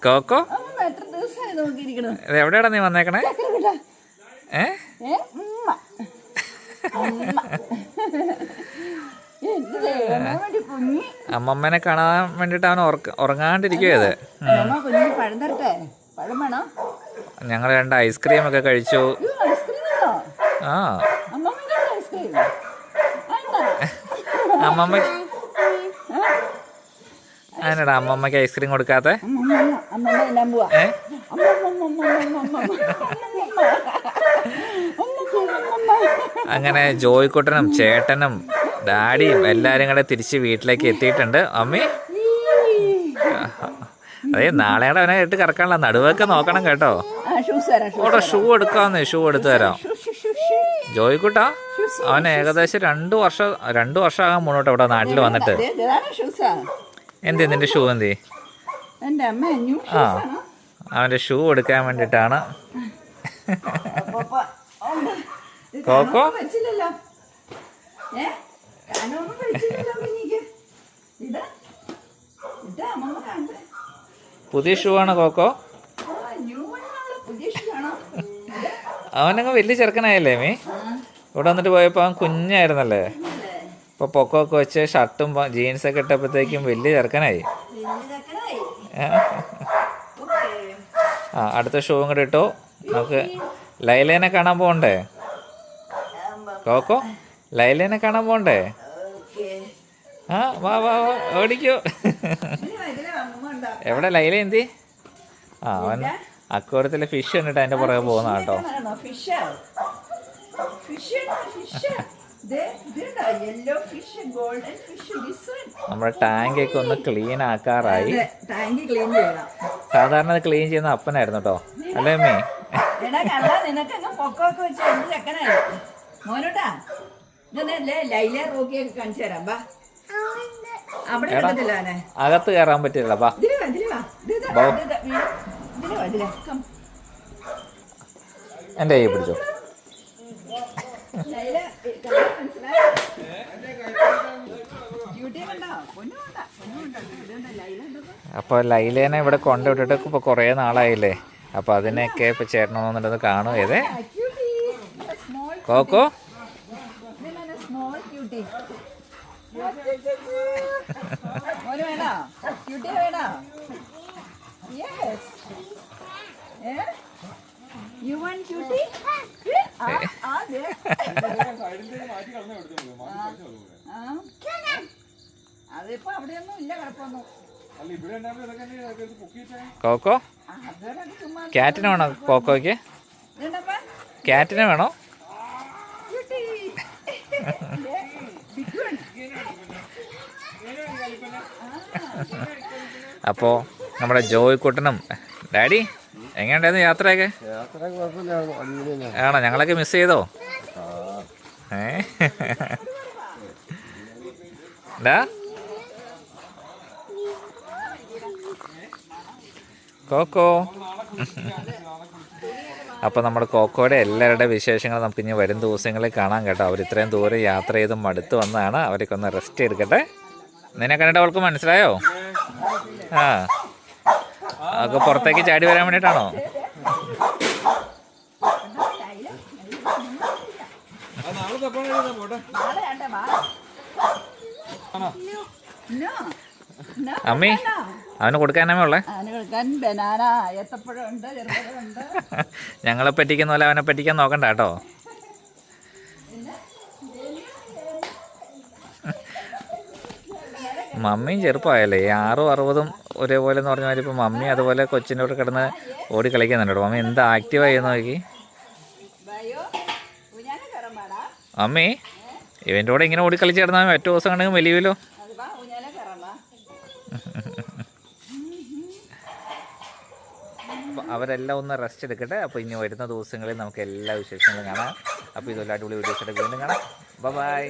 Coco എവിടെയാടാ നീ വന്നേക്കണേ? അമ്മമ്മനെ കാണാൻ വേണ്ടിട്ട് അവൻ ഉറങ്ങാണ്ടിരിക്കുവത്. ഞങ്ങൾ 2 ഐസ്ക്രീം ഒക്കെ കഴിച്ചു. ആ അമ്മമ്മ അതിനടാ അമ്മമ്മക്ക് ഐസ്ക്രീം കൊടുക്കാത്തെ? അങ്ങനെ ജോയിക്കുട്ടനും ചേട്ടനും ഡാഡിയും എല്ലാരും കൂടെ തിരിച്ച് വീട്ടിലേക്ക് എത്തിയിട്ടുണ്ട്. അമ്മി അതെ നാളെയുടെ അവനെ ഇട്ട് കറക്കാനുള്ള നടുവൊക്കെ നോക്കണം കേട്ടോ. ഓടെ ഷൂ എടുക്കാന്ന്, ഷൂ എടുത്തു തരാം. ജോയിക്കുട്ടാ അവൻ ഏകദേശം 2 വർഷം ആകാൻ മുന്നോട്ട് ഇവിടെ നാട്ടിൽ വന്നിട്ട്. എന്തേ നിന്റെ ഷൂ എന്തേ? ആ അവന്റെ ഷൂ എടുക്കാൻ വേണ്ടിട്ടാണ്. കോക്കോ പുതിയ ഷൂ ആണ് കോക്കോ. അവനങ്ങ് വലിയ ചെറുക്കനായല്ലേ മീ? ഇവിടെ വന്നിട്ട് പോയപ്പോ അവൻ കുഞ്ഞായിരുന്നല്ലേ. ഇപ്പൊ പൊക്കമൊക്കെ വെച്ച് ഷർട്ടും ജീൻസൊക്കെ ഇട്ടപ്പോഴത്തേക്കും വലിയ ചെറുക്കനായി. ആ അടുത്ത ഷൂവും കൂടെ ഇട്ടോ. നമുക്ക് ലൈലേനെ കാണാൻ പോകണ്ടേ കോക്കോ? ലൈലേനെ കാണാൻ പോകണ്ടേ? ആ വാ വാ വാ ഓടിക്കോ. എവിടെ ലൈല എന്തി? ആ അവൻ അക്വാറിയത്തിലെ ഫിഷ് കണ്ടിട്ട് അതിന്റെ പുറകെ പോകുന്ന കേട്ടോ. നമ്മുടെ ടാങ്കൊക്കെ ഒന്ന് ക്ലീൻ ആക്കാറായി. സാധാരണ ക്ലീൻ ചെയ്യുന്ന അപ്പനായിരുന്നു കേട്ടോ, അല്ലേ അമ്മേ? അകത്ത് കയറാൻ പറ്റില്ല. എന്റെ കൈ പിടിച്ചോ. അപ്പൊ ലൈലേനെ ഇവിടെ കൊണ്ടുവിട്ടിട്ട് ഇപ്പൊ കൊറേ നാളായില്ലേ. അപ്പൊ അതിനെയൊക്കെ ഇപ്പൊ ചേട്ടനൊന്നുണ്ടെന്ന് കാണും. ഏതേ കോക്കോ? കോക്കോ ക്യാറ്റിനെ വേണോ കോക്കോയ്ക്ക്? ക്യാറ്റിനെ വേണോ? അപ്പോ നമ്മുടെ ജോയിക്കുട്ടനും ഡാഡി എങ്ങനെയുണ്ടായിരുന്നു യാത്രയൊക്കെ? ആണോ? ഞങ്ങളൊക്കെ മിസ് ചെയ്തോ? ഡാ കോക്കോ. അപ്പോൾ നമ്മുടെ കോക്കോയുടെ എല്ലാവരുടെ വിശേഷങ്ങൾ നമുക്ക് ഇനി വരും ദിവസങ്ങളിൽ കാണാം കേട്ടോ. അവർ ഇത്രയും ദൂരം യാത്ര ചെയ്ത് മടുത്ത് വന്നതാണ്. അവരൊക്കെ ഒന്ന് റെസ്റ്റ് എടുക്കട്ടെ. നിന്നെ കണ്ടിട്ട് അവൾക്ക് മനസ്സിലായോ? ആ അതൊക്കെ പുറത്തേക്ക് ചാടി വരാൻ വേണ്ടിയിട്ടാണോ? അമ്മി അവന് കൊടുക്കാനേ ഉള്ളേ? ഞങ്ങളെ പറ്റിക്കുന്ന പോലെ അവനെ പറ്റിക്കാൻ നോക്കണ്ട കേട്ടോ. മമ്മിയും ചെറുപ്പമായല്ലേ, 6ഉം 60ഉം ഒരേപോലെ എന്ന് പറഞ്ഞ മാതിരി. ഇപ്പം മമ്മി അതുപോലെ കൊച്ചിൻ്റെ കൂടെ കിടന്ന് ഓടി കളിക്കുന്നുണ്ട് കേട്ടോ. മമ്മി എന്താ ആക്റ്റീവായി നോക്കി. മമ്മി ഇവൻ്റെ കൂടെ ഇങ്ങനെ ഓടി കളിച്ച് കിടന്നാൽ ഒറ്റ ദിവസം കണ്ടെങ്കിൽ വലിയല്ലോ. അപ്പോൾ അവരെല്ലാം ഒന്ന് റെസ്റ്റ് എടുക്കട്ടെ. അപ്പോൾ ഇനി വരുന്ന ദിവസങ്ങളിൽ നമുക്ക് എല്ലാ വിശേഷങ്ങളും കാണാം. അപ്പോൾ ഇതുപോലെ അടിപൊളി വീഡിയോസായിട്ട് വീണ്ടും കാണാം. ബൈ.